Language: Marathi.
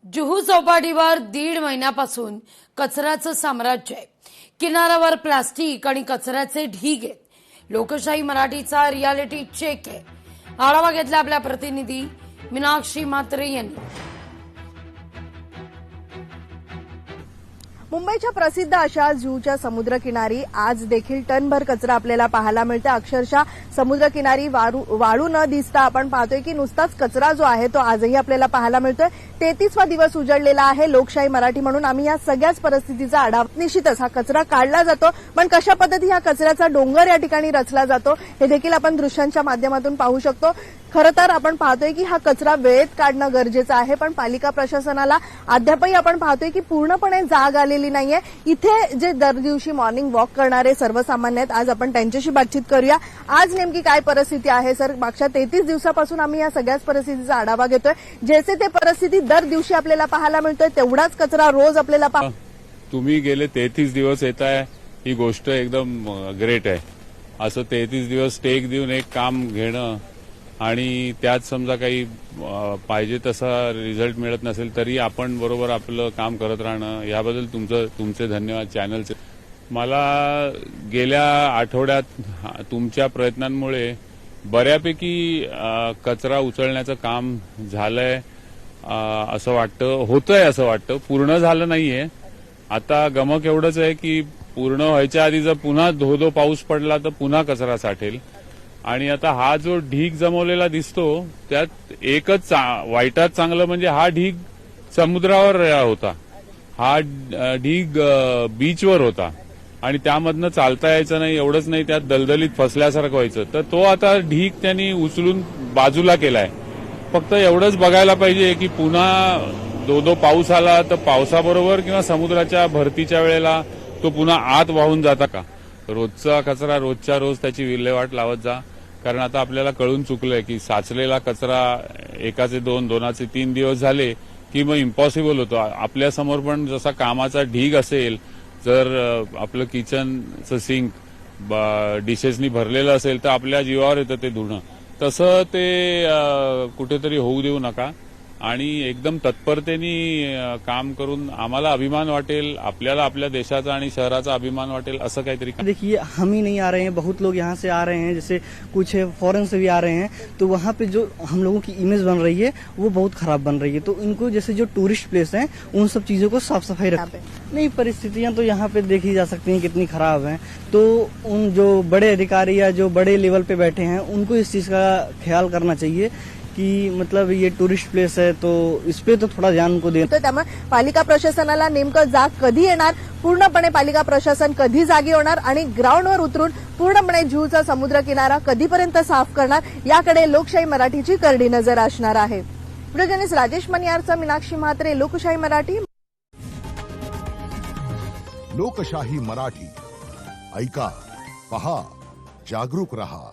जुहू चौपाटीवर 1.5 महिन्यापासून कचऱ्याचं साम्राज्य आहे। किनाऱ्यावर प्लास्टिक आणि कचऱ्याचे ढीग आहेत। लोकशाही मराठीचा रियालिटी चेक आहे। आढावा घेतला आपल्या प्रतिनिधी मीनाक्षी म्हात्रे यांनी। मुंबईच्या प्रसिद्ध अशा जुहूच्या समुद्रकिनारी आज देखील टनभर कचरा आपल्याला पाहायला मिळतो। अक्षरशः समुद्रकिनारी वाळू न दिसता आपण पाहतोय की नुसताच कचरा जो आहे तो आजही आपल्याला पाहायला मिळतोय। 33वा दिवस उजळलेला आहे। लोकशाही मराठी म्हणून आम्ही या सगळ्याच परिस्थितीचा आढावा निश्चितच हा कचरा काढला जातो, पण कशा पद्धती हा कचऱ्याचा डोंगर या ठिकाणी रचला जातो हे देखील आपण दृश्यांच्या माध्यमातून पाहू शकतो। खरं तर आपण पाहतोय की हा कचरा वेळेत काढणं गरजेचं आहे, पण पालिका प्रशासनाला अद्यापही आपण पाहतोय की पूर्णपणे जाग आलेली नाहीये। इथे जे दर दिवशी मॉर्निंग वॉक करणारे सर्वसामान्य आहेत, आज आपण त्यांच्याशी बातचीत करूया। आज नेमकी काय परिस्थिती आहे सर? मागच्या 33 दिवसापासून आम्ही या सगळ्याच परिस्थितीचा आढावा घेतोय। जैसे ते परिस्थिती दर दिवशी आपल्याला पाहायला मिळतोय, तेवढाच कचरा रोज आपल्याला तुम्ही गेले 33 दिवस येताय, ही गोष्ट एकदम ग्रेट आहे। असं 33 दिवस टेक देऊन एक काम घेणं आणि त्यात समजा काही पाहिजे तसा रिझल्ट मिळत नसेल तरी आपण बरोबर आपलं काम करत राहणं, याबद्दल तुमचे धन्यवाद चॅनलचे। मला गेल्या आठवड्यात तुमच्या प्रयत्नांमुळे बऱ्यापैकी कचरा उचलण्याचं काम झालंय असं वाटतं, होतंय असं वाटतं। पूर्ण झालं नाहीये। आता गमक एवढंच आहे की पूर्ण व्हायच्या आधी जर पुन्हा धो पाऊस पडला तर पुन्हा कचरा साठेल। आणि आता हा जो ढीग जमवलेला दिसतो त्यात एकच वाईटात चांगलं म्हणजे हा ढीग समुद्रावर होता, हा ढीग बीचवर होता आणि त्यामधनं चालता यायचं नाही। एवढंच नाही, त्यात दलदलीत फसल्यासारखं व्हायचं, तर तो आता ढीग त्यांनी उचलून बाजूला केलाय। फक्त एवढंच बघायला पाहिजे की पुन्हा दो पाऊस आला तर पावसाबरोबर किंवा समुद्राच्या भरतीच्या वेळेला तो पुन्हा आत वाहून जाता का। रोजचा कचरा रोजच्या रोज त्याची विल्हेवाट लावत जा, कारण आता आपल्याला कळून चुकलंय की साचलेला कचरा एकाचे 2, 2चे 3 दिवस झाले की मग इम्पॉसिबल होतो। आपल्या समोर पण जसा कामाचा ढीग असेल, जर आपलं किचनचं सिंक डिशेसनी भरलेलं असेल तर आपल्या जीवावर येतं ते धुणं, तसं ते कुठेतरी होऊ देऊ नका आणि एकदम तत्परतेने काम करून आम्हाला अभिमान वाटेल, आपल्याला आपल्या देशाचा आणि शहराचा अभिमान वाटेल असं काहीतरी। देखिए, हम ही नहीं आ रहे हैं, बहुत लोग यहाँ से आ रहे हैं, जैसे कुछ फॉरेन से भी आ रहे हैं, तो वहाँ पे जो हम लोगों की इमेज बन रही है वो बहुत खराब बन रही है। तो इनको जैसे जो टूरिस्ट प्लेस हैं उन सब चीजों को साफ सफाई रखें। नहीं, परिस्थितियां तो यहाँ पे देखी जा सकती हैं कितनी खराब हैं, तो उन जो बड़े अधिकारी या जो बड़े लेवल पे बैठे हैं उनको इस चीज का ख्याल करना चाहिए की मतलब ये टूरिस्ट प्लेस है, तो इस पे तो थोड़ा ध्यान को देना। त्यामुळे पालिका प्रशासनाला नेमकं जाग कधी येणार, पूर्णपणे पालिका प्रशासन कधी जागी होणार आणि ग्राउंडवर उतरून पूर्णपणे जुहूचा समुद्र किनारा कधीपर्यंत साफ करणार, याकडे लोकशाही मराठीची करडी नजर असणार आहे। व्हिडिओ जर्नलिस्ट राजेश मनियारचा मीनाक्षी म्हात्रे, लोकशाही मराठी। लोकशाही मराठी ऐका, पहा, जागरूक रहा।